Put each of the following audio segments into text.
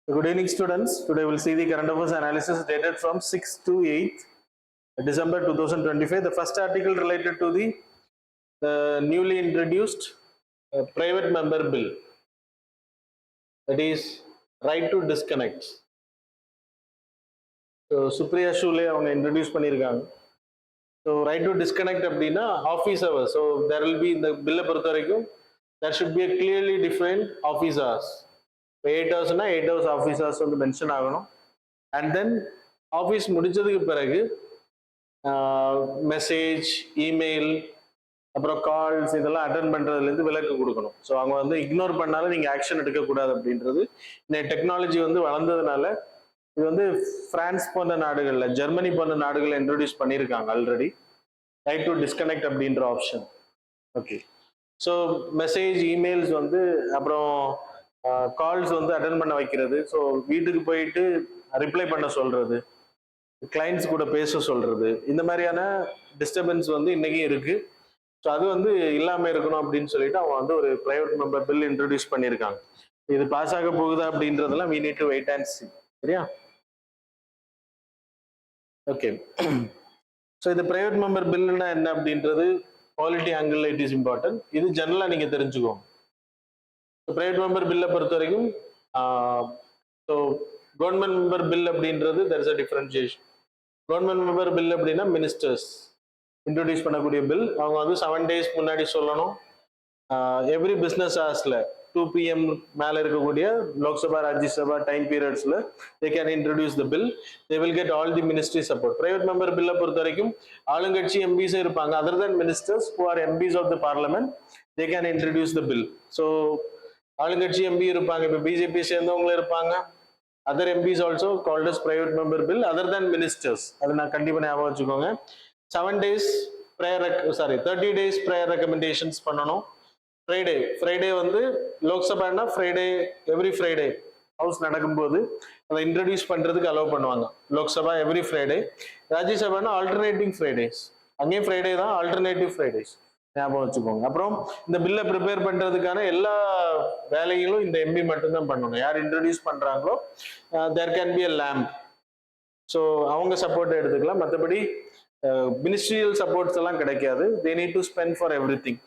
Good evening, students. Today we'll see the current affairs analysis dated from 6th to 8th December 2025. The first article related to the newly introduced private member bill, that is right to disconnect. So Supriya Shule அவங்க introduce பண்ணியிருக்காங்க. So right to disconnect அப்படின்னா office hours. So there will be இந்த பில்லை பொறுத்த வரைக்கும் there should be a clearly defined office hours. இப்போ 8 ஹவர்ஸ்னா 8 hours office hours வந்து mention ஆகணும். அண்ட் தென் ஆஃபீஸ் முடிச்சதுக்கு பிறகு மெசேஜ், இமெயில், அப்புறம் கால்ஸ் இதெல்லாம் அட்டன் பண்ணுறதுலேருந்து விலக்கு கொடுக்கணும். ஸோ அவங்க வந்து இக்னோர் பண்ணாலும் நீங்கள் ஆக்ஷன் எடுக்கக்கூடாது அப்படின்றது. இந்த டெக்னாலஜி வந்து வளர்ந்ததுனால இது வந்து பிரான்ஸ் போன்ற நாடுகளில், ஜெர்மனி போன்ற நாடுகளில் இன்ட்ரடியூஸ் பண்ணியிருக்காங்க ஆல்ரெடி ரைட் டு டிஸ்கனெக்ட் அப்படின்ற option. Okay, so message, emails வந்து அப்புறம் கால்ஸ் வந்து அட்டன் பண்ண வைக்கிறது. ஸோ வீட்டுக்கு போயிட்டு ரிப்ளை பண்ண சொல்றது, கிளைண்ட்ஸ் கூட பேச சொல்றது, இந்த மாதிரியான டிஸ்டர்பன்ஸ் வந்து இன்னைக்கும் இருக்கு. ஸோ அது வந்து இல்லாமல் இருக்கணும் அப்படின்னு சொல்லிட்டு அவங்க வந்து ஒரு பிரைவேட் மெம்பர் பில் இன்ட்ரடியூஸ் பண்ணியிருக்காங்க. இது பாஸ் ஆக போகுதா அப்படின்றதெல்லாம் we need to wait and see. சரியா? ஓகே, ஸோ இது பிரைவேட் மெம்பர் பில்லுன்னா என்ன அப்படின்றது polity angle it is important. இது ஜெனரலாக நீங்க தெரிஞ்சுக்கோங்க. பிரைவேட் மெம்பர் பில்லை பொறுத்த வரைக்கும் ஸோ கவர்மெண்ட் மெம்பர் பில் அப்படின்றது there is a differentiation. Government member bill அப்படின்னா மினிஸ்டர்ஸ் இன்ட்ரோடியூஸ் பண்ணக்கூடிய பில். அவங்க வந்து 7 days முன்னாடி சொல்லணும். எவ்ரி பிஸ்னஸ் ஹவர்ஸ்ல 2 PM மேல இருக்கக்கூடிய Lok Sabha, Rajya Sabha time பீரியட்ஸ்ல they can introduce the bill. They will get all the ministry support. Private member பில்லை பொறுத்த வரைக்கும் ஆளுங்கட்சி எம்பிஸ் இருப்பாங்க. other than ministers who are MPs of the parliament, they can introduce the bill. So ஆளுங்கட்சி MP இருப்பாங்க, இப்போ BJP சேர்ந்தவங்களும் இருப்பாங்க. Other MPs also called as private member bill other than ministers. அதை நான் கண்டிப்பாக ஞாபகம் வச்சுக்கோங்க. 7 days prayer 30 days prayer recommendations பண்ணணும். ஃப்ரைடே வந்து லோக்சபான்னா ஃப்ரைடே, எவ்ரி ஃப்ரைடே ஹவுஸ் நடக்கும்போது அதை இன்ட்ரடியூஸ் பண்ணுறதுக்கு அலோவ் பண்ணுவாங்க. Lok Sabha every Friday, ராஜ்யசபான்னா alternating Fridays, அங்கேயும் ஃப்ரைடே தான், ஆல்டர்னேட்டிவ் ஃப்ரைடேஸ் ஞாபகம் வச்சுக்கோங்க. அப்புறம் இந்த பில்லை ப்ரிப்பேர் பண்றதுக்கான எல்லா வேலைகளும் இந்த எம்பி மட்டும்தான் பண்ணணும். யார் இன்ட்ரடியூஸ் பண்றாங்களோ there can be a lamp, so அவங்க சப்போர்ட் எடுத்துக்கலாம். மற்றபடி மினிஸ்ட்ரியல் சப்போர்ட்ஸ் எல்லாம் கிடைக்காது. They need to spend for everything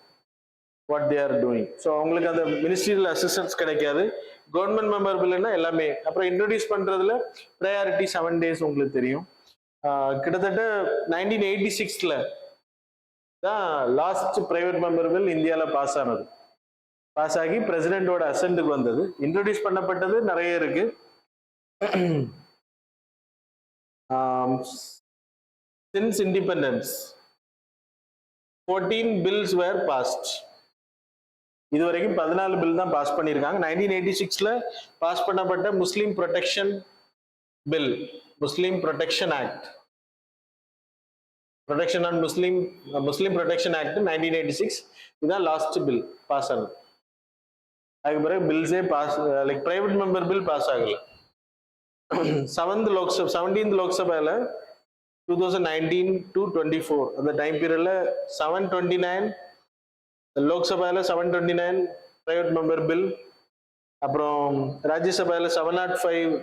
what they are doing. So அவங்களுக்கு அந்த மினிஸ்ட்ரியல் அசிஸ்டன்ஸ் கிடைக்காது. கவர்மெண்ட் மெம்பர் பில்லுன்னா எல்லாமே. அப்புறம் இன்ட்ரடியூஸ் பண்றதுல ப்ரையாரிட்டி 7 days உங்களுக்கு தெரியும். கிட்டத்தட்ட 1986ல தான் லாஸ்ட் பிரைவேட் மெம்பர் பில் இந்தியாவில் பாஸ் ஆனது. பாஸ் ஆகி பிரசிடென்டோட அசென்ட்டுக்கு வந்தது. இன்ட்ரோடியூஸ் பண்ணப்பட்டது நிறைய இருக்கு. Since independence 14 bills were passed. இது வரைக்கும் 14 பில் தான் பாஸ் பண்ணியிருக்காங்க. 1986ல பாஸ் பண்ணப்பட்ட Muslim protection bill, Muslim protection act, protection on Muslim protection act 1986 இதுதான் லாஸ்ட் பில் பாஸ் ஆனது. அதுக்கு பிறகு பில்ஸே pass, like private member bill pass ஆகல. 17th லோக்சபால 2019 to 24 அந்த டைம் பீரியட்ல 729 லோக்சபால 729 பிரைவேட் மெம்பர் பில், அப்புறம் ராஜ்யசபால 705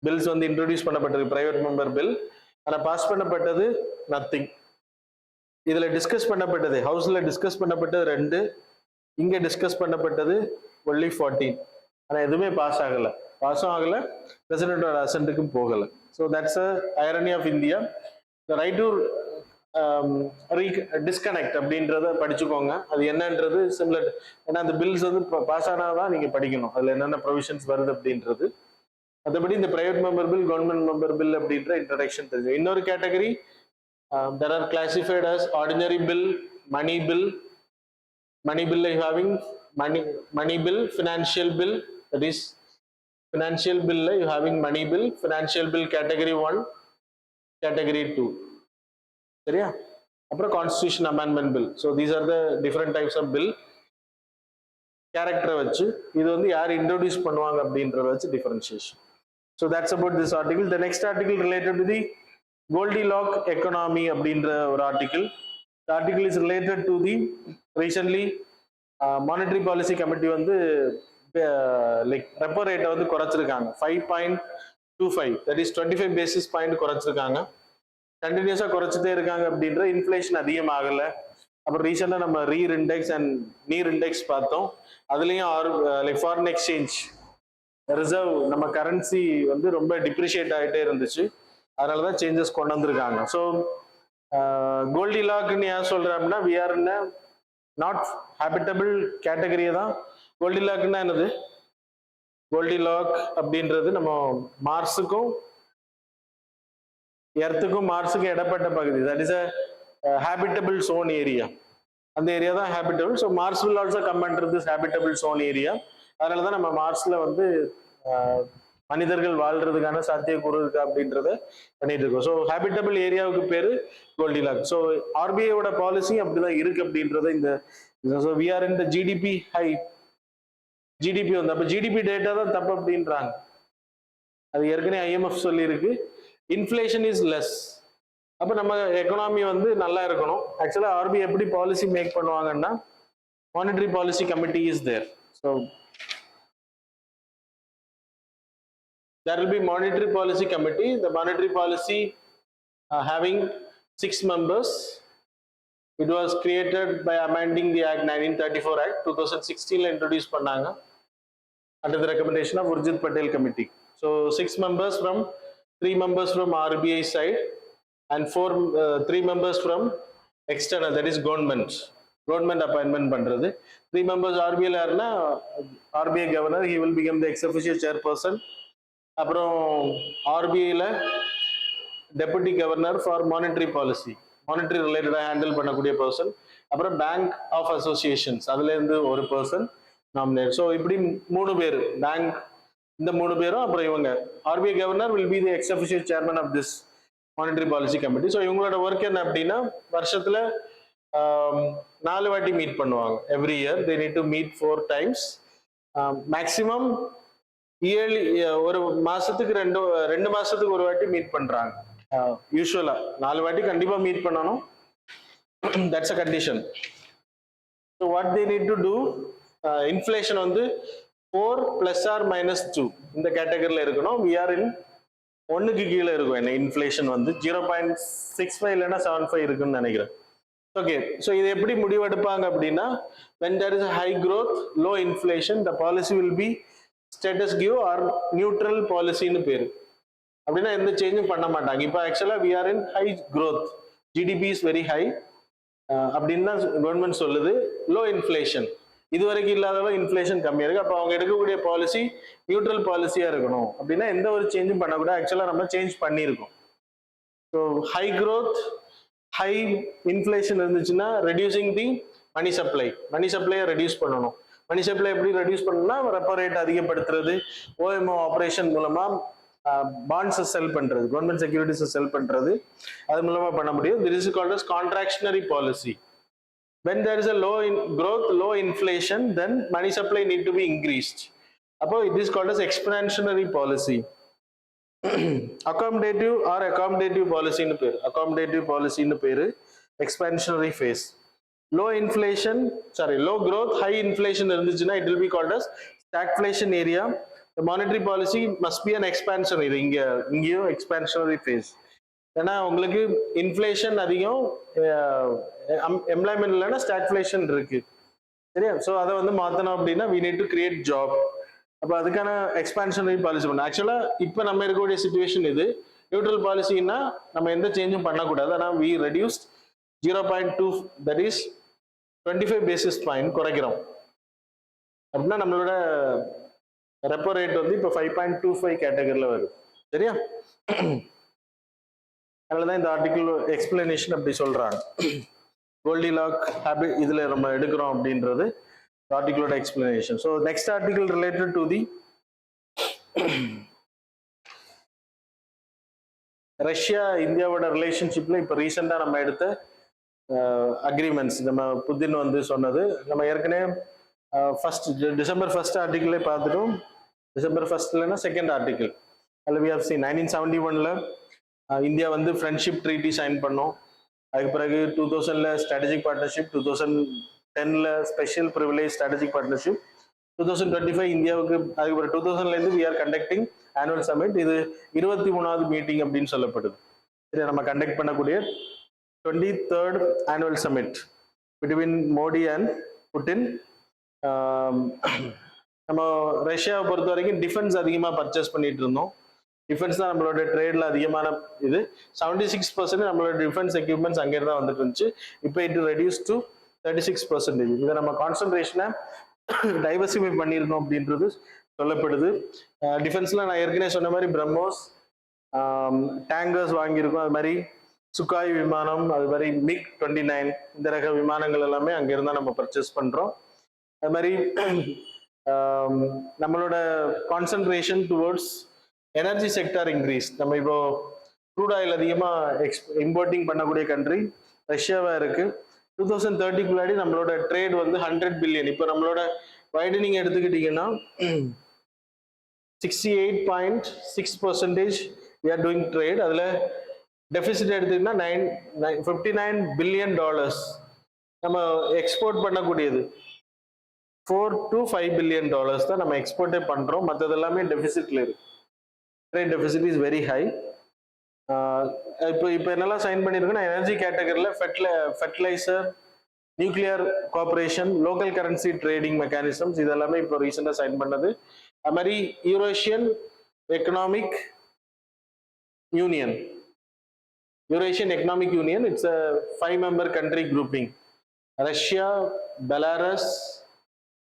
பில்ஸ் வந்து இன்ட்ரோடியூஸ் பண்ணப்பட்டது பிரைவேட் மெம்பர் பில். ஆனா பாஸ் பண்ணப்பட்டது நத்திங். இதுல டிஸ்கஸ் பண்ணப்பட்டது, ஹவுஸ்ல டிஸ்கஸ் பண்ணப்பட்டது 2, இங்க டிஸ்கஸ் பண்ணப்பட்டது ஒன்லி 14. ஆனா எதுவுமே பாஸ் ஆகல, பாஸும் ஆகல, பிரசிடென்டோட அசென்ட்டுக்கும் போகல. So that's a irony of India. Right to disconnect அப்படின்றத படிச்சுக்கோங்க. அது என்னன்றது சிமிலர், ஏன்னா அந்த பில்ஸ் வந்து பாஸ் ஆனாதான் நீங்க படிக்கணும் அதுல என்னென்ன ப்ரொவிஷன்ஸ் வருது அப்படின்றது. மற்றபடி இந்த private member bill, government member bill அப்படின்ற இன்ட்ரடக்ஷன் தெரிஞ்சு. இன்னொரு category there are classified as ordinary bill, money bill. Money bill you having money bill, financial bill, that is financial bill you having money bill, financial bill category 1, category 2. சரியா? அப்புறம் constitution amendment bill. So these are the different types of bill. கேரக்டரை வச்சு இது வந்து யார் introduce பண்ணுவாங்க அப்படின்றத வச்சு differentiation. So that's about this article. The next article related to the Goldilocks economy அப்படின்ற ஒரு article. The article is related to the recently monetary policy committee வந்து லைக் ரெப்போ ரேட்டை வந்து குறைச்சிருக்காங்க 5.25, தட் இஸ் 25 பேசிஸ் பாயிண்ட் குறைச்சிருக்காங்க. கண்டினியூஸா குறைச்சிட்டே இருக்காங்க அப்படின்ற inflation அதிகமாகல. அப்புறம் ரீசெண்டா நம்ம ரீர் இண்டெக்ஸ் அண்ட் நீர் இண்டெக்ஸ் பார்த்தோம். அதுலயும் லைக் ஃபாரின் எக்ஸ்சேஞ்ச் ரிசர்வ் நம்ம கரன்சி வந்து ரொம்ப டிப்ரிஷியேட் ஆகிட்டே இருந்துச்சு. அதனாலதான் சேஞ்சஸ் கொண்டு வந்திருக்காங்க. ஸோ கோல்டி லாக்னு ஏன் சொல்றேன் அப்படின்னா, we are in not habitable கேட்டகரியை தான். கோல்டி லாக்னா என்னது? கோல்டி லாக் அப்படின்றது நம்ம மார்ஸுக்கும் எர்த்துக்கும் மார்ஸுக்கும் இடப்பட்ட பகுதி. That is a habitable zone area. அந்த ஏரியா தான் habitable. So Mars will also come under this habitable zone area. அதனால தான் நம்ம மார்ஸ்ல வந்து மனிதர்கள் வாழ்றதுக்கான சாத்தியக்கூறு இருக்கு அப்படின்றத பண்ணிட்டு இருக்கோம். ஸோ ஹேபிட்டபிள் ஏரியாவுக்கு பேரு கோல்டி லாக். ஸோ ஆர்பிஐயோட பாலிசி அப்படிதான் இருக்கு அப்படின்றத இந்த we are in the GDP high. GDP வந்து அப்ப ஜிடிபி டேட்டா தான் தப்பு அப்படின்றாங்க. அது ஏற்கனவே ஐஎம்எஃப் சொல்லி இருக்கு. Inflation is less. அப்ப நம்ம எக்கனாமி வந்து நல்லா இருக்கணும். ஆக்சுவலா ஆர்பிஐ எப்படி பாலிசி மேக் பண்ணுவாங்கன்னா, monetary policy committee is there. So there will be monetary policy committee. The monetary policy having 6 members. It was created by amending the Act 1934 Act 2016 introduced பண்ணாங்க under the recommendation of Urjit Patel committee. So 6 members from 3 members from RBI side and 3 members from external, that is government appointment பண்றது. 3 members RBI ல இருந்தா RBI governor, he will become the ex officio chairperson. அப்புறம் ஆர்பிஐல deputy governor for monetary policy, monetary ரிலேட்டடா handle பண்ணக்கூடிய person. அப்புறம் bank of associations, அதுல இருந்து ஒரு பர்சன் நாமினேட். ஸோ இப்படி 3 பேர் பேங்க், இந்த 3 பேரும் அப்புறம் இவங்க RBI governor will be the ex official chairman of this monetary policy committee. So இவங்களோட ஒர்க் என்ன அப்படின்னா, வருஷத்துல 4 வாட்டி மீட் பண்ணுவாங்க. Every year they need to meet 4 times. Maximum yearly ஒரு மாசத்துக்கு 2 மாசத்துக்கு ஒரு வாட்டி மீட் பண்றாங்க. யூஸ்வலா 4 வாட்டி கண்டிப்பா மீட் பண்ணணும். That's a condition. So what they need to do, inflation வந்து 4 ± 2 இந்த கேட்டகரியில இருக்கணும். வி ஆர் இன் 1க்கு கீழே இருக்கும். என்ன இன்ஃபிளேஷன் வந்து 0.65 இல்லைன்னா 75 இருக்குன்னு நினைக்கிறேன். ஓகே, ஸோ இது எப்படி முடிவெடுப்பாங்க அப்படின்னா, when there is a high growth, low inflation, the policy will be status quo or neutral பாலிசின்னு பேரு. அப்படின்னா எந்த சேஞ்சும் பண்ண மாட்டாங்க. இப்போ actually we are in high growth, GDP is very high அப்படின்னு தான் கவர்மெண்ட் சொல்லுது. லோ இன்ஃபிளேஷன், இது வரைக்கும் இல்லாத இன்ஃபிளேஷன் கம்மியா இருக்கு. அப்போ அவங்க எடுக்கக்கூடிய பாலிசி நியூட்ரல் பாலிசியா இருக்கணும். அப்படின்னா எந்த ஒரு சேஞ்சும் பண்ணக்கூடாது. ஆக்சுவலா நம்ம சேஞ்ச் பண்ணியிருக்கோம். So high growth, high inflation இருந்துச்சுன்னா ரெடியூசிங் தி மணி சப்ளையை ரெடியூஸ் பண்ணணும். மணி சப்ளை எப்படி ரெடியூஸ் பண்ணணும்னா, ரெப்போ ரேட் அதிகப்படுத்துறது, ஓஎம்ஓ ஆப்ரேஷன் மூலமா பாண்ட்ஸை செல் பண்றது, கவர்மெண்ட் செக்யூரிட்டிஸை செல் பண்றது, அது மூலமா பண்ண முடியும். This is called as contractionary policy. when there is a low growth, low inflation, then money supply need to be increased. அப்போ it is called as expansionary policy. accommodative policy ன்னு பேரு. accommodative policy ன்னு பேரு expansionary phase. low growth, high inflation இருந்துச்சுன்னா it will be called as stagflation area. The monetary policy must be an expansionary. இங்கேயும் expansionary phase. ஏன்னா உங்களுக்கு inflation அதிகம், employment இல்லைன்னா ஸ்டாக்ஃபிளேஷன் இருக்கு, சரியா? ஸோ அதை வந்து மாற்றணும் அப்படின்னா we need to create job. அப்போ அதுக்கான எக்ஸ்பான்ஷனரி பாலிசி பண்ணணும். ஆக்சுவலா இப்போ நம்ம இருக்கக்கூடிய சிச்சுவேஷன் இது. நியூட்ரல் பாலிசின்னா நம்ம எந்த சேஞ்சும் பண்ணக்கூடாது. ஆனால் we reduced 0.2, that is 25 basis point குறைக்கிறோம். அப்படின்னா நம்மளோட ரெப்போ ரேட் வந்து இப்போ 5.25 கேட்டகரியில் வருது, சரியா? அதனாலதான் இந்த ஆர்டிகிள் எக்ஸ்பிளனேஷன் அப்படி சொல்றாங்க. கோல்டி லாக் ஹேபிட் இதுல நம்ம எடுக்கிறோம் அப்படின்றது ஆர்டிகிளோட explanation. So next article related to the Russia இந்தியாவோட ரிலேஷன்ஷிப்ல இப்போ ரீசெண்டா நம்ம எடுத்த அக்ரிமெண்ட்ஸ், நம்ம புதின் வந்து சொன்னது. நம்ம ஏற்கனவே டிசம்பர் 1 ஆர்டிகிளே பார்த்துட்டோம். டிசம்பர் 1 செகண்ட் ஆர்டிகிள் அதில் we have seen 1971ல இந்தியா வந்து ஃப்ரெண்ட்ஷிப் ட்ரீட்டி சைன் பண்ணோம். அதுக்கு பிறகு 2000ல ஸ்ட்ராட்டஜிக் பார்ட்னர்ஷிப், 2010ல ஸ்பெஷல் ப்ரிவிலேஜ் ஸ்ட்ராட்டஜிக் பார்ட்னர்ஷிப், 2025 இந்தியாவுக்கு அதுக்கப்புறம் 2000லேருந்து we are conducting annual summit. இது 23வது மீட்டிங் அப்படின்னு சொல்லப்படுது. இது நம்ம கண்டக்ட் பண்ணக்கூடிய 23rd annual summit between Modi and Putin. நம்ம ரஷ்யாவை பொறுத்த வரைக்கும் டிஃபென்ஸ் அதிகமாக பர்ச்சேஸ் பண்ணிட்டு இருந்தோம். டிஃபென்ஸ் தான் நம்மளோட ட்ரேட்ல அதிகமான இது. 76% நம்மளோட டிஃபென்ஸ் எக்யூப்மெண்ட்ஸ் அங்கேருந்து தான் வந்துட்டு இருந்துச்சு. இப்போ இட் ரெடியூஸ் டு 36%. இதை நம்ம கான்சன்ட்ரேஷனை டைவர்சிஃபை பண்ணியிருக்கோம் அப்படின்றது சொல்லப்படுது. டிஃபென்ஸ்ல நான் ஏற்கனவே சொன்ன மாதிரி பிரம்மோஸ், டேங்கர்ஸ் வாங்கியிருக்கோம். அது மாதிரி சுக்காய் விமானம், அது மாதிரி மிக் 29 இந்த ரக விமானங்கள் எல்லாமே அங்கிருந்தா நம்ம பர்ச்சேஸ் பண்றோம். அது மாதிரி நம்மளோட concentration towards energy sector increase. நம்ம இப்போ க்ரூட் ஆயில் அதிகமாக இம்போர்ட்டிங் பண்ணக்கூடிய கண்ட்ரி ரஷ்யாவா இருக்கு. 2030 நம்மளோட ட்ரேட் வந்து 100 பில்லியன். இப்போ நம்மளோட வைடனிங் எடுத்துக்கிட்டீங்கன்னா 68.6% we are doing trade. அதில் டெபிசிட் எடுத்துக்கிட்டீங்கன்னா 59 பில்லியன் டாலர்ஸ் நம்ம எக்ஸ்போர்ட் பண்ணக்கூடியது. 4 to 5 பில்லியன் டாலர்ஸ் தான் நம்ம எக்ஸ்போர்ட்டே பண்றோம். மற்றது எல்லாமே டெபிசிட்ல இருக்கு. Trade deficit is very high. இப்போ என்னெல்லாம் சைன் பண்ணியிருக்குன்னா எனர்ஜி கேட்டகரியில் fertiliser, nuclear cooperation, local currency trading mechanisms இதெல்லாமே இப்போ ரீசெண்டாக சைன் பண்ணது. அது மாதிரி Eurasian economic union, it's a 5-member country grouping. Russia, Belarus,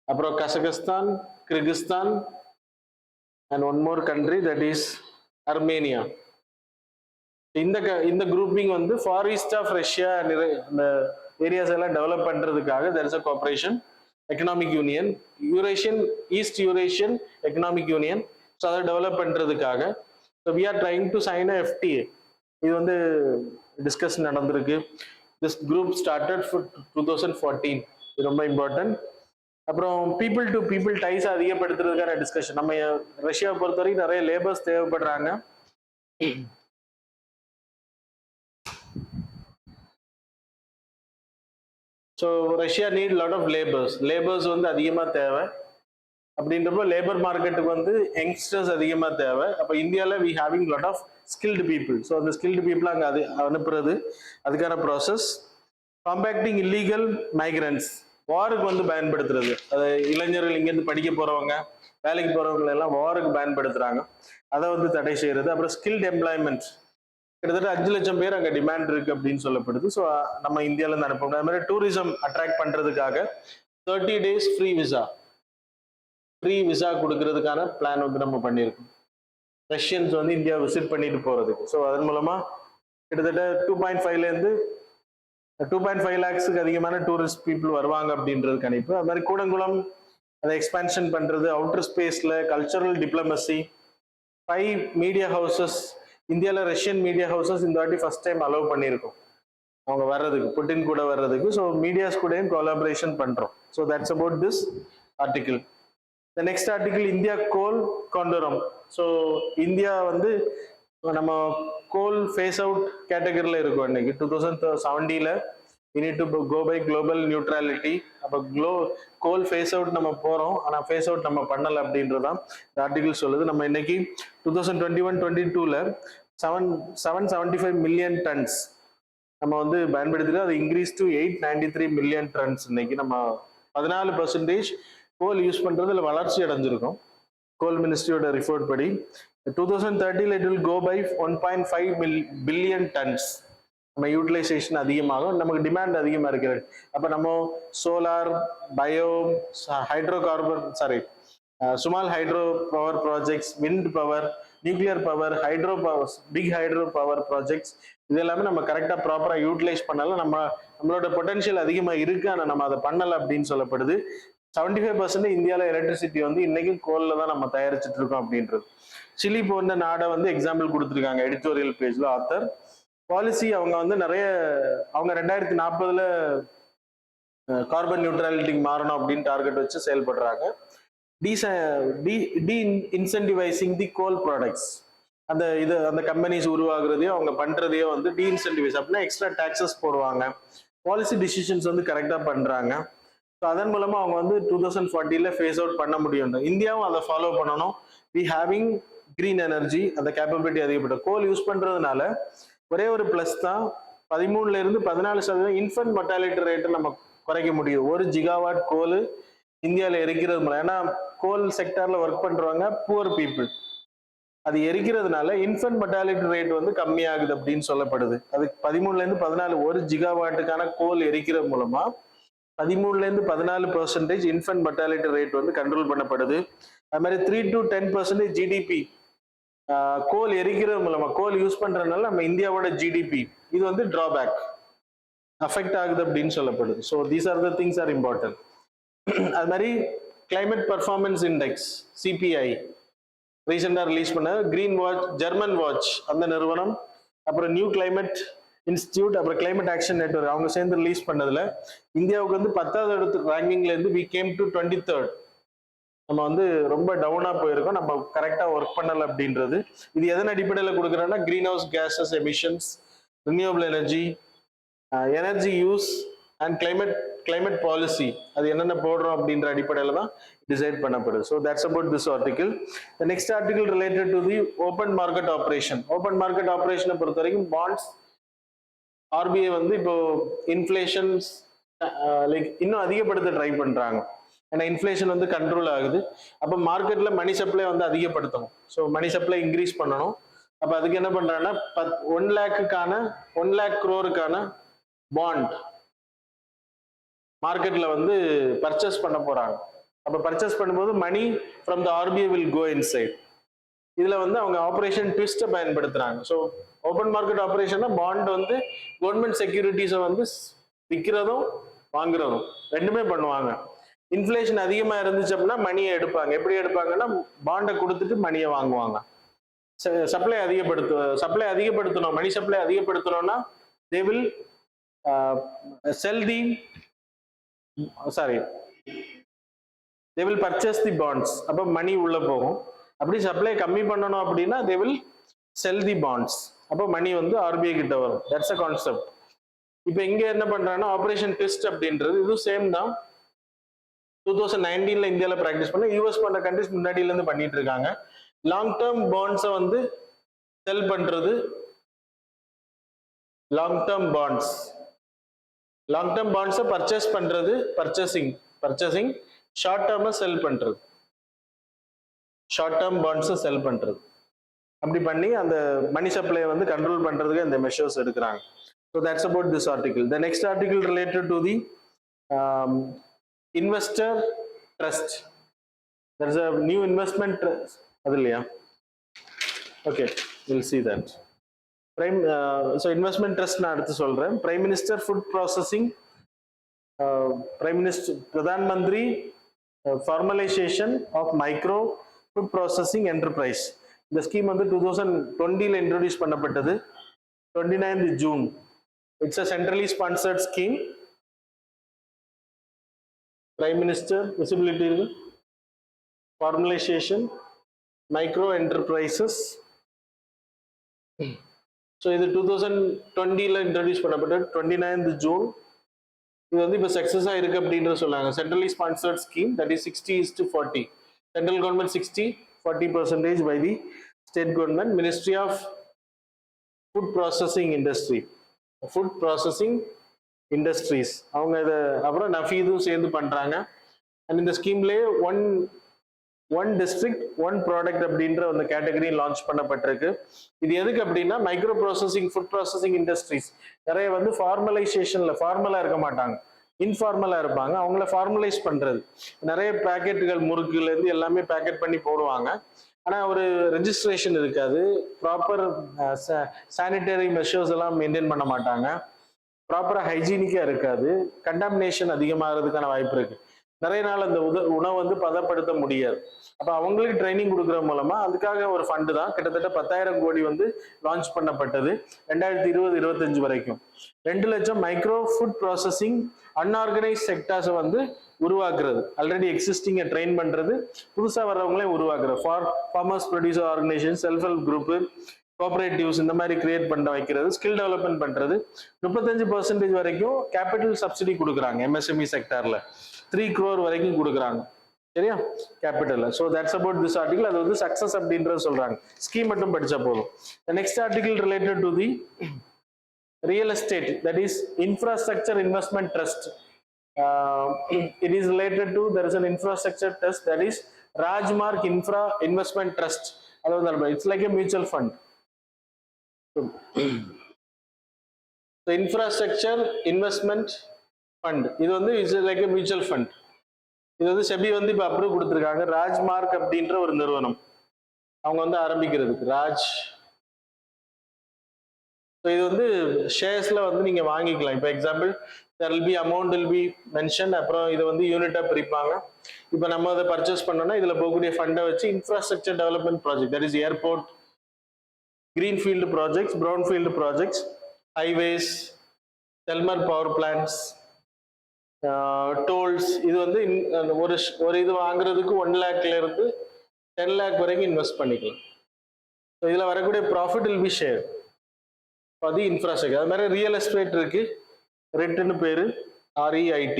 அப்புறம் Kazakhstan, Kyrgyzstan and one more country that is Armenia. இந்த குரூப்பிங் வந்து ஃபார் ஈஸ்ட் ஆஃப் ரஷ்யா அந்த ஏரியாஸ் எல்லாம் டெவலப் பண்றதுக்காக there is a cooperation economic union, east Eurasian economic union. So அதை develop பண்றதுக்காக so we are trying to sign a FTA. இது வந்து discuss நடந்திருக்கு. This group started 2014. இது ரொம்ப இம்பார்ட்டன்ட். அப்புறம் பீப்புள் டு பீப்புள் டைஸ் அதிகப்படுத்துறதுக்கான டிஸ்கஷன். நம்ம ரஷ்யாவை பொறுத்த வரைக்கும் நிறைய லேபர்ஸ் தேவைப்படுறாங்க. ஸோ Russia need lot of labours வந்து அதிகமாக தேவை. அப்படின்றப்போ லேபர் மார்க்கெட்டுக்கு வந்து யங்ஸ்டர்ஸ் அதிகமாக தேவை. அப்போ இந்தியாவில் we having lot of skilled people. So அந்த ஸ்கில்டு பீப்புள் அங்கே அனுப்புறது அதுக்கான ப்ராசஸ். காம்பேக்டிங் இல்லீகல் மைக்ரன்ட்ஸ், வாருக்கு வந்து பயன்படுத்துறது. அது இளைஞர்கள் இங்கேருந்து படிக்க போறவங்க, வேலைக்கு போறவங்க எல்லாம் வாருக்கு பயன்படுத்துறாங்க. அதை வந்து தடை செய்யறது. அப்புறம் ஸ்கில்ட் எம்ப்ளாய்மெண்ட், கிட்டத்தட்ட 5 லட்சம் பேர் அங்கே டிமாண்ட் இருக்கு அப்படின்னு சொல்லப்படுது. ஸோ நம்ம இந்தியாவில இருந்து அனுப்ப முடியும். அது மாதிரி டூரிசம் அட்ராக்ட் பண்றதுக்காக 30 days ஃப்ரீ விசா கொடுக்கறதுக்கான பிளான் வந்து நம்ம பண்ணியிருக்கோம். ரஷ்யன்ஸ் வந்து இந்தியா விசிட் பண்ணிட்டு போறதுக்கு. ஸோ அதன் மூலமா கிட்டத்தட்ட 2.5 lakhs அதிகமான டூரிஸ்ட் பீப்புள் வருவாங்க அப்படின்றது கணிப்பு. அது மாதிரி கூடங்குளம் அதை எக்ஸ்பான்ஷன் பண்றது, அவுட்டர் ஸ்பேஸ்ல கல்ச்சரல் டிப்ளமசி, 5 மீடியா ஹவுசஸ் இந்தியாவில் ரஷ்யன் மீடியா ஹவுசஸ் இந்த வாட்டி ஃபர்ஸ்ட் டைம் அலோவ் பண்ணியிருக்கோம் அவங்க வர்றதுக்கு, புட்டின் கூட வர்றதுக்கு. ஸோ மீடியாஸ் கூடயும் கொலாபரேஷன் பண்றோம். So that's about this article. The next article India goal கொண்டு வரோம். ஸோ இந்தியா வந்து நம்ம கோல் ஃபேஸ் அவுட் கேட்டகரியில் இருக்கும். இன்னைக்கு 2070 we need to go by global neutrality. அப்போ கோல் ஃபேஸ் அவுட் நம்ம போறோம், ஆனால் ஃபேஸ் அவுட் நம்ம பண்ணல அப்படின்றதான் இந்த ஆர்டிகிள் சொல்லுது. நம்ம இன்னைக்கு 2021-22 775 மில்லியன் டன்ஸ் நம்ம வந்து பயன்படுத்திட்டு அது இன்க்ரீஸ் டு 893 மில்லியன் டன்ஸ். இன்னைக்கு நம்ம 14% கோல் யூஸ் பண்றதுல வளர்ச்சி அடைஞ்சிருக்கும். கோல் மினிஸ்ட்ரியோட ரிப்போர்ட் படி 2030 it will go by 1.5 billion tons. நம்ம யூட்டிலைசேஷன் அதிகமாகும், நமக்கு டிமாண்ட் அதிகமாக இருக்கிறது. அப்போ நம்ம solar, bio, small hydro power projects, wind power, nuclear power, hydro power, big hydro power projects இது எல்லாமே நம்ம கரெக்டாக ப்ராப்பராக யூட்டிலைஸ் பண்ணாலும் நம்மளோட பொட்டன்ஷியல் அதிகமாக இருக்கு, ஆனால் நம்ம அதை பண்ணலை அப்படின்னு சொல்லப்படுது. 75% இந்தியாவில் எலக்ட்ரிசிட்டி வந்து இன்னைக்கும் கோல்ல தான் நம்ம தயாரிச்சுட்டு இருக்கோம் அப்படின்றது. சிலி போன்ற நாடை வந்து எக்ஸாம்பிள் கொடுத்துருக்காங்க எடிட்டோரியல் பேஜ்ல ஆத்தர். பாலிசி அவங்க வந்து அவங்க 2040 கார்பன் நியூட்ரலிட்டிக்கு மாறணும் அப்படின்னு டார்கெட் வச்சு செயல்படுறாங்க. இன்சென்டிவைசிங் தி கோல் ப்ராடக்ட்ஸ், அந்த கம்பெனிஸ் உருவாகுறதையோ அவங்க பண்றதையோ வந்து டீஇன்சென்டிவைஸ் அப்படின்னா எக்ஸ்ட்ரா டாக்ஸஸ் போடுவாங்க. பாலிசி டிசிஷன்ஸ் வந்து கரெக்டாக பண்றாங்க. ஸோ அதன் மூலமா அவங்க வந்து 2040 ஃபேஸ் அவுட் பண்ண முடியும். இந்தியாவும் அதை ஃபாலோ பண்ணணும். வி ஹேவிங் கிரீன் எனர்ஜி, அந்த கேப்பபிலிட்டி அதிகப்பட்ட கோல் யூஸ் பண்றதுனால ஒரே ஒரு பிளஸ் தான், 13% 14% இன்ஃபன்ட் மொர்டாலிட்டி ரேட்டை நம்ம குறைக்க முடியும். 1 ஜிகாவாட் கோல் இந்தியாவில் எரிக்கிறது மூலம். ஏன்னா கோல் செக்டார்ல ஒர்க் பண்றவங்க புவர் பீப்புள், அது எரிக்கிறதுனால இன்ஃபன்ட் மொர்டாலிட்டி ரேட் வந்து கம்மியாகுது அப்படின்னு சொல்லப்படுது. அது 13-14 1 ஜிகாவாட்டுக்கான கோல் எரிக்கிறது மூலமா 13-14% இன்ஃபன்ட் மொர்டாலிட்டி ரேட் வந்து கண்ட்ரோல் பண்ணப்படுது. அது மாதிரி 3 to 10% ஜிடிபி கோல் எரிக்கிறது மூலமா, கோல் யூஸ் பண்றதுனால நம்ம இந்தியாவோட ஜிடிபி இது வந்து டிராபேக் அஃபெக்ட் ஆகுது அப்படின்னு சொல்லப்படுது. So these are the things are important. அது மாதிரி கிளைமேட் பர்ஃபார்மன்ஸ் இண்டெக்ஸ் சிபிஐ ரீசெண்டாக ரிலீஸ் பண்ண கிரீன் வாட்ச், ஜெர்மன் வாட்ச் அந்த நிறுவனம், அப்புறம் நியூ கிளைமேட் இன்ஸ்டிடியூட், அப்புறம் கிளைமேட் ஆக்ஷன் நெட்வொர்க் அவங்க சேர்ந்து ரிலீஸ் பண்ணதுல இந்தியாவுக்கு வந்து 10வது இடத்து ரேங்கிங்ல இருந்து வி கேம் டு 23rd. நம்ம வந்து ரொம்ப டவுனா போயிருக்கோம், நம்ம கரெக்டா ஒர்க் பண்ணல அப்படின்றது. இது எதன் அடிப்படையில் கொடுக்குறோம்னா greenhouse gases emissions, renewable energy, energy use and climate policy, அது என்னென்ன போடுறோம் அப்படின்ற அடிப்படையில் தான் டிசைட் பண்ணப்படுது. So that's about this article. The next article related to the open market operation. Open market ஆப்ரேஷனை பொறுத்த வரைக்கும் பாண்ட்ஸ் ஆர்பிஐ வந்து இப்போ இன்ஃப்ளேஷன்ஸ் லைக் இன்னும் அதிகப்படுத்த ட்ரை பண்றாங்க. ஏன்னா இன்ஃப்ளேஷன் வந்து கண்ட்ரோல் ஆகுது. அப்போ மார்க்கெட்ல மணி சப்ளை வந்து அதிகப்படுத்தணும். ஸோ மணி சப்ளை இன்க்ரீஸ் பண்ணணும். அப்போ அதுக்கு என்ன பண்றாங்கன்னா 1 lakh crore பாண்ட் மார்க்கெட்ல வந்து பர்ச்சேஸ் பண்ண போறாங்க. அப்போ பர்ச்சேஸ் பண்ணும்போது money from the RBI will go inside. இதுல வந்து அவங்க ஆப்ரேஷன் ட்விஸ்ட்டை பயன்படுத்துறாங்க. ஸோ ஓப்பன் மார்க்கெட் ஆப்ரேஷன்னா பாண்ட் வந்து கவர்மெண்ட் செக்யூரிட்டிஸை வந்து விற்கிறதும் வாங்குறதும் ரெண்டுமே பண்ணுவாங்க. இன்ஃப்ளேஷன் அதிகமா இருந்துச்சு அப்படின்னா மணியை எடுப்பாங்க. எப்படி எடுப்பாங்கன்னா பாண்டை கொடுத்துட்டு மணியை வாங்குவாங்க. சப்ளை அதிகப்படுத்தணும், மணி சப்ளை அதிகப்படுத்தணும்னா they will they will purchase the bonds. அப்போ மணி உள்ள போகும். அப்படி சப்ளை கம்மி பண்ணணும் அப்படின்னா they will sell the bonds. அப்போ மணி வந்து ஆர்பிஐ கிட்ட வரும். That's a concept. இப்போ இங்க என்ன பண்றாங்கன்னா ஆபரேஷன் ட்விஸ்ட் அப்படின்றது இதுவும் சேம் தான். 2019 இந்தியாவில் பிராக்டிஸ் பண்ண, யூஎஸ் போன்ற கண்ட்ரிஸ் முன்னாடியில இருந்து பண்ணிட்டு இருக்காங்க. லாங் டேர்ம் பாண்ட்ஸை வந்து செல் பண்றது, லாங் டேர்ம் பாண்ட்ஸை பர்ச்சேஸ் பண்றது, பர்ச்சேசிங் ஷார்ட் டேர்மை செல் பண்றது, ஷார்ட் டேர்ம் பாண்ட்ஸை செல் பண்றது. அப்படி பண்ணி அந்த மணி சப்ளை வந்து கண்ட்ரோல் பண்றதுக்கு இந்த மெஷர்ஸ் எடுக்கிறாங்க. So that's about this article. The next article related to the investor trust. There is a new investment trust. அது இல்லையா? Okay, we'll see that. So investment trust நான் அடுத்து சொல்றேன். Prime Minister Food Processing, Prime Minister Pradhan Mantri Formalization of Micro Food Processing Enterprise. இந்த scheme வந்து 2020 introduce பண்ணப்பட்டது. 29th June. It's a centrally sponsored scheme. Prime Minister visibility formalization micro enterprises. So இது 2020 introduce பண்ணப்பட்டது 29th June. இது வந்து இப்போ சக்சஸா இருக்கு அப்படின்றது சொன்னாங்க. Centrally sponsored scheme, that is 60:40. Central government 60-40% by the state government. Ministry of Food Processing Industries அவங்க இதை அப்புறம் நஃபீதும் சேர்ந்து பண்றாங்க. அண்ட் இந்த ஸ்கீம்லேயே ஒன் டிஸ்ட்ரிக்ட் ஒன் ப்ராடக்ட் அப்படின்ற அந்த கேட்டகரி லான்ச் பண்ணப்பட்டிருக்கு. இது எதுக்கு அப்படின்னா micro processing, food processing industries நிறைய வந்து ஃபார்மலைசேஷன்ல ஃபார்மலா இருக்க மாட்டாங்க, இன்ஃபார்மலா இருப்பாங்க. அவங்கள ஃபார்மலைஸ் பண்றது, நிறைய பேக்கெட்டுகள் முறுக்குல இருந்து எல்லாமே பேக்கெட் பண்ணி போடுவாங்க. ஆனா ஒரு ரெஜிஸ்ட்ரேஷன் இருக்காது, ப்ராப்பர் சானிட்டரி மெஷர்ஸ் எல்லாம் மெயின்டைன் பண்ண மாட்டாங்க, ப்ராப்பரா ஹைஜீனிக்கா இருக்காது, கண்டாமினேஷன் அதிகமாகிறதுக்கான வாய்ப்பு இருக்கு. நிறைய நாள் அந்த உணவை வந்து பதப்படுத்த முடியாது. அப்ப அவங்களுக்கு ட்ரைனிங் கொடுக்குற மூலமா அதுக்காக ஒரு ஃபண்டு தான் கிட்டத்தட்ட 10,000 கோடி வந்து லான்ச் பண்ணப்பட்டது 2020-25 வரைக்கும். 2 லட்சம் மைக்ரோ ஃபுட் ப்ராசஸிங் அன்ஆர்கனைஸ் செக்டார்ஸை வந்து உருவாக்குறது, ஆல்ரெடி எக்ஸிஸ்டிங்கை ட்ரெயின் பண்றது, புதுசா வர்றவங்களையும் உருவாக்குறது. Farmers producer organisation, self help group, cooperatives இந்த மாதிரி கிரியேட் பண்ண வைக்கிறது, ஸ்கில் டெவலப்மெண்ட் பண்றது. 35% வரைக்கும் கேபிட்டல் சப்சிடி கொடுக்குறாங்க எம்எஸ்எம்இ செக்டார்ல. 3 crore வரைக்கும் கொடுக்குறாங்க. சரியா capital. So that's about this article. அது வந்து சக்சஸ் அப்படின்றது சொல்றாங்க. ஸ்கீம் மட்டும் படிச்சா போதும். The next article related to the real estate, that is infrastructure investment trust. It is related to, there is an infrastructure trust, that is Rajmark Infra Investment Trust. It's like a mutual fund. So infrastructure investment fund, இது வந்து is like a mutual fund. இது வந்து SEBI வந்து இப்போ approve கொடுத்துருக்காங்க. ராஜ்மார்க் அப்படின்ற ஒரு நிறுவனம் அவங்க வந்து ஆரம்பிக்கிறதுக்கு ராஜ். ஸோ இது வந்து ஷேர்ஸ்ல வந்து நீங்க வாங்கிக்கலாம். இப்போ example there will be amount will be mentioned. அப்புறம் இதை வந்து யூனிட்டா பிரிப்பாங்க. இப்போ நம்ம அதை பர்ச்சேஸ் பண்ணோம்னா இதுல போகக்கூடிய ஃபண்டை வச்சு infrastructure development project, that is airport, greenfield projects, brownfield projects, highways, thermal power plants, tolls, இது வந்து ஒரு இது வாங்குறதுக்கு 1 lakhல இருந்து 10 lakh வரைக்கும் இன்வெஸ்ட் பண்ணிக்கலாம். ஸோ இதில் வரக்கூடிய ப்ராஃபிட் வில் பி ஷேர் அது இன்ஃப்ராஸ்ட்ரக்சர். அது மாதிரி ரியல் எஸ்டேட் இருக்கு, ரெட்னு பேரு REIT.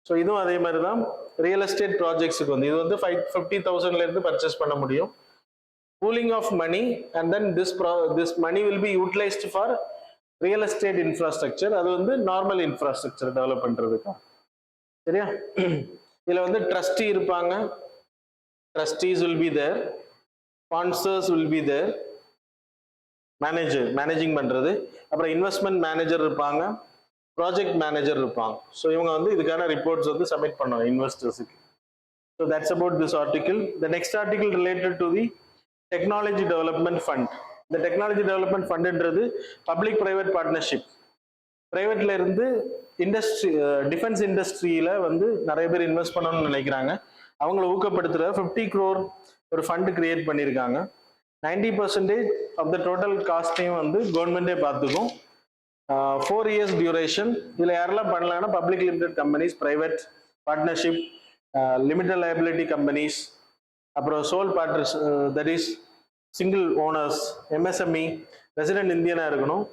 ஸோ இதுவும் அதே மாதிரி தான் ரியல் எஸ்டேட் ப்ராஜெக்ட்ஸுக்கு வந்து இது வந்து 50,000ல இருந்து பர்ச்சேஸ் பண்ண முடியும். Pooling of money and then this money will be utilised for real estate infrastructure. அது வந்து நார்மல் இன்ஃப்ராஸ்ட்ரக்சர் டெவலப் பண்றதுக்கு. சரியா இதுல வந்து ட்ரஸ்டி இருப்பாங்க, trustees will be there, sponsors will be there, managing பண்றது, அப்புறம் இன்வெஸ்ட்மெண்ட் மேனேஜர் இருப்பாங்க, ப்ராஜெக்ட் மேனேஜர் இருப்பாங்க. ஸோ இவங்க வந்து இதுக்கான ரிப்போர்ட்ஸ் வந்து சப்மிட் பண்ணுவாங்க இன்வெஸ்டர்ஸுக்கு. So that's about this article. The next article related to the technology development fund. இந்த டெக்னாலஜி டெவலப்மெண்ட் ஃபண்டுன்றது பப்ளிக் பிரைவேட் பார்ட்னர்ஷிப். பிரைவேட்ல இருந்து இண்டஸ்ட்ரி, டிஃபென்ஸ் இண்டஸ்ட்ரியில வந்து நிறைய பேர் இன்வெஸ்ட் பண்ணணும்னு நினைக்கிறாங்க. அவங்களை ஊக்கப்படுத்துற 50 crore ஒரு ஃபண்ட் கிரியேட் பண்ணியிருக்காங்க. 90% ஆஃப் த டோட்டல் காஸ்டையும் வந்து கவர்மெண்டே பார்த்துக்கும். 4 years டியூரேஷன். இதில் யாரெல்லாம் பண்ணலாம்னா public limited companies, private partnership, limited liability companies, அப்புறம் sole partners, that is single owners, MSME, resident இந்தியனா இருக்கணும்.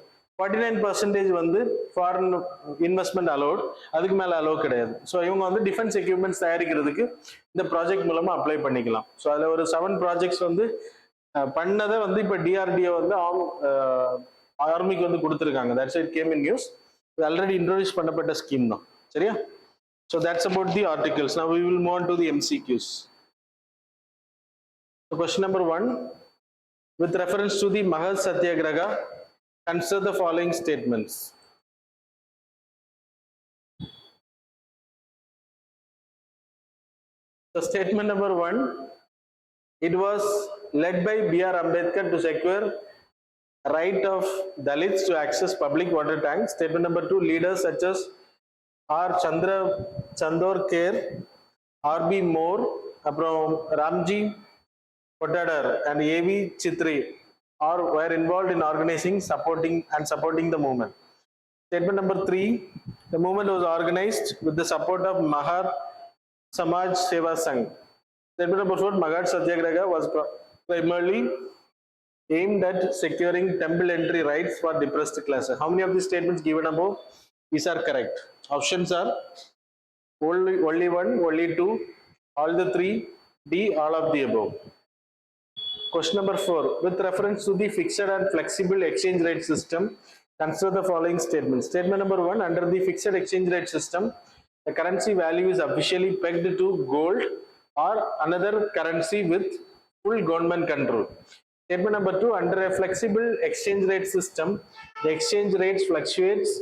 49% வந்து ஃபாரின் இன்வெஸ்ட்மெண்ட் அலோட், அதுக்கு மேலே அலோவ் கிடையாது. ஸோ இவங்க வந்து டிஃபென்ஸ் எக்யூப்மெண்ட்ஸ் தயாரிக்கிறதுக்கு இந்த ப்ராஜெக்ட் மூலமா அப்ளை பண்ணிக்கலாம். ஸோ அதில் ஒரு 7 ப்ராஜெக்ட்ஸ் வந்து பண்ணதை வந்து இப்போ DRDO வந்து ஆர்மிக்கு வந்து கொடுத்துருக்காங்க. That's it came in news. இது ஆல்ரெடி இன்ட்ரோடியூஸ் பண்ணப்பட்ட ஸ்கீம் தான். சரியா so that's about the articles. Now we will move on to the MCQs. So question number 1, with reference to the Mahad Satyagraha, consider the following statements. So statement number 1, it was led by B.R. Ambedkar to secure right of Dalits to access public water tanks. Statement number 2, leaders such as R. Chandorkar, R.B. Moore, Ramji Potadar and A.V. Chitri were involved in organizing, supporting the movement. Statement number 3, the movement was organized with the support of Mahar Samaj Seva Sangh. Statement number 4, Mahad Satyagraha was primarily aimed at securing temple entry rights for depressed classes. How many of these statements given above these are correct? Options are only 1, only 2, all the 3, D, all of the above. Question number 4, with reference to the fixed and flexible exchange rate system, consider the following statements. Statement number 1, under the fixed exchange rate system, the currency value is officially pegged to gold or another currency with full government control. Statement number 2, under a flexible exchange rate system, the exchange rates fluctuates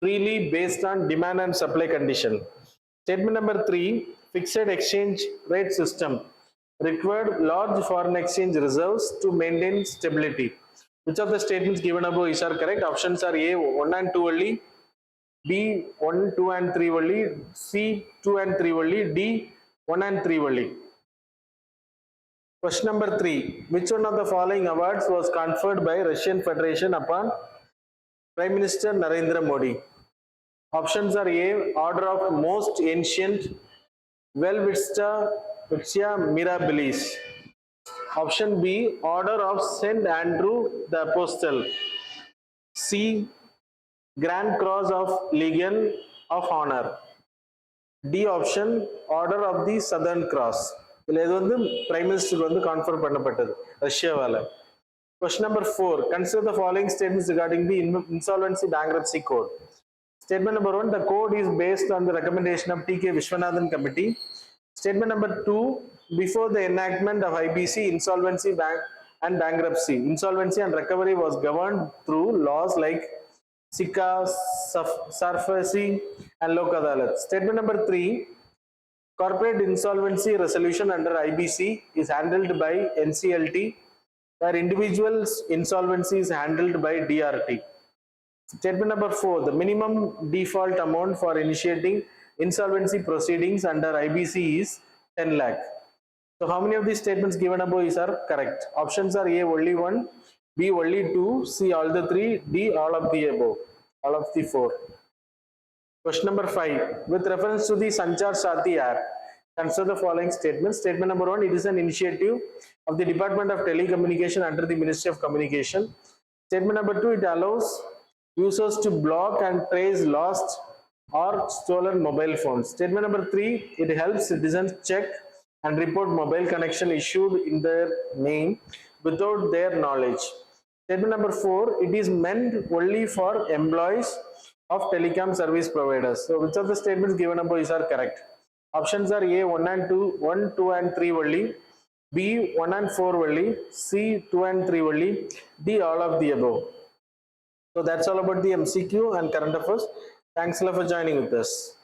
freely based on demand and supply condition. Statement number 3, fixed exchange rate system required large foreign exchange reserves to maintain stability. Which of the statements given above is are correct? Options are A, 1 and 2 only, B, 1, 2 and 3 only, C, 2 and 3 only, D, 1 and 3 only. Question number 3, which one of the following awards was conferred by Russian Federation upon Prime Minister Narendra Modi? Options are A, Order of Most Ancient Welvitsia Mirabilis. Option B, Order of Saint Andrew the Apostle. C, Grand Cross of Legion of Honor. D option, Order of the Southern Cross. இதுல இது வந்து prime minister வந்து confer பண்ணப்பட்டது ரஷ்யாவால. Question number 4. Consider the following statements regarding the insolvency bankruptcy code. Statement number 1, the code is based on the recommendation of T.K. Vishwanathan Committee. Statement number 2, before the enactment of IBC, insolvency and bankruptcy, insolvency and recovery was governed through laws like SICA, SARFAESI and Lok Adalat. Statement number 3, corporate insolvency resolution under IBC is handled by NCLT, where individuals insolvency is handled by DRT. Statement number 4, the minimum default amount for initiating insolvency proceedings under IBC is 10 lakh. So how many of these statements given above are correct? Options are A, only 1, B, only 2, C, all the 3, D, all of the above, all of the 4. Question number 5, with reference to the Sanchar Sathi Act, consider the following statements. Statement number 1, it is an initiative of the Department of Telecommunication under the Ministry of Communication. Statement number 2, it allows users to block and trace lost or stolen mobile phones. Statement number 3, it helps citizens check and report mobile connection issued in their name without their knowledge. Statement number 4, it is meant only for employees of telecom service providers. So which of the statements given above are correct? Options are A, 1 and 2, 1, 2 and 3 only, B, 1 and 4 only, C, 2 and 3 only, D, all of the above. So that's all about the MCQ and current affairs. Thanks a lot for joining with us.